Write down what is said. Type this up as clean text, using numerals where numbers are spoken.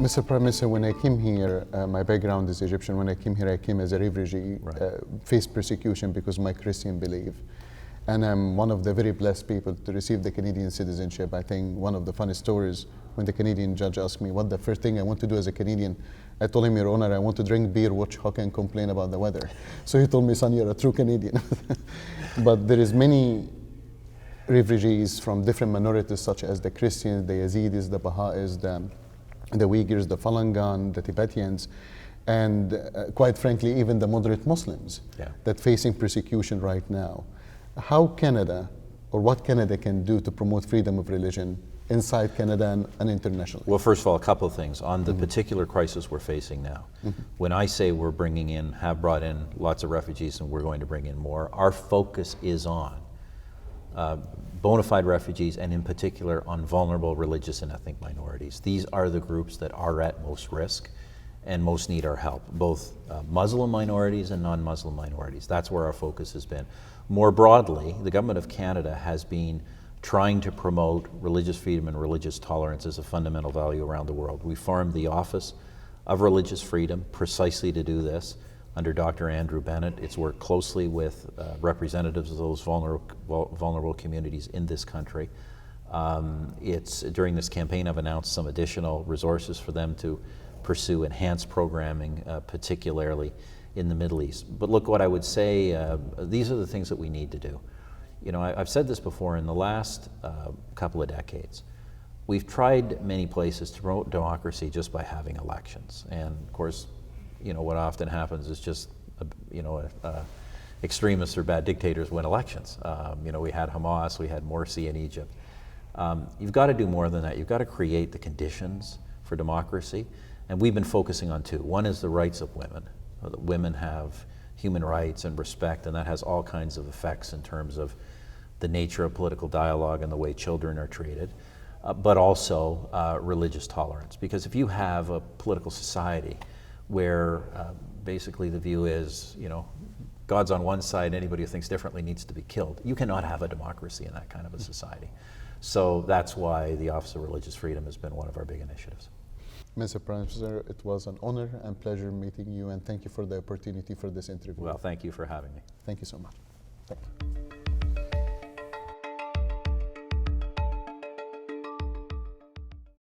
Mr. Prime Minister, when I came here, my background is Egyptian. When I came here, I came as a refugee, Right. faced persecution because of my Christian belief. And I'm one of the very blessed people to receive the Canadian citizenship. I think one of the funny stories, when the Canadian judge asked me what the first thing I want to do as a Canadian, I told him, Your Honor, I want to drink beer, watch hockey, and complain about the weather. So he told me, son, you're a true Canadian. But there is many refugees from different minorities, such as the Christians, the Yazidis, the Baha'is, the Uyghurs, the Falun, the Tibetans, and quite frankly, even the moderate Muslims that facing persecution right now. How Canada, or what Canada can do to promote freedom of religion inside Canada and internationally? Well, first of all, a couple of things. On the particular crisis we're facing now, when I say we're bringing in, have brought in lots of refugees and we're going to bring in more, our focus is on bona fide refugees, and in particular on vulnerable religious and ethnic minorities. These are the groups that are at most risk and most need our help, both Muslim minorities and non-Muslim minorities. That's where our focus has been. More broadly, the Government of Canada has been trying to promote religious freedom and religious tolerance as a fundamental value around the world. We formed the Office of Religious Freedom precisely to do this. Under Dr. Andrew Bennett, it's worked closely with representatives of those vulnerable communities in this country. During this campaign, I've announced some additional resources for them to pursue enhanced programming, particularly in the Middle East. But look, what I would say, these are the things that we need to do. You know, I've said this before, in the last couple of decades, we've tried many places to promote democracy just by having elections. And of course, you know, what often happens is just, extremists or bad dictators win elections. You know, we had Hamas, we had Morsi in Egypt. You've got to do more than that. You've got to create the conditions for democracy. And we've been focusing on two. One is the rights of women. That women have human rights and respect, and that has all kinds of effects in terms of the nature of political dialogue and the way children are treated, but also religious tolerance. Because if you have a political society where basically the view is, you know, God's on one side, anybody who thinks differently needs to be killed, you cannot have a democracy in that kind of a society. So that's why the Office of Religious Freedom has been one of our big initiatives. Mr. Prime Minister, it was an honor and pleasure meeting you, and thank you for the opportunity for this interview. Well, thank you for having me. Thank you so much. Thank you.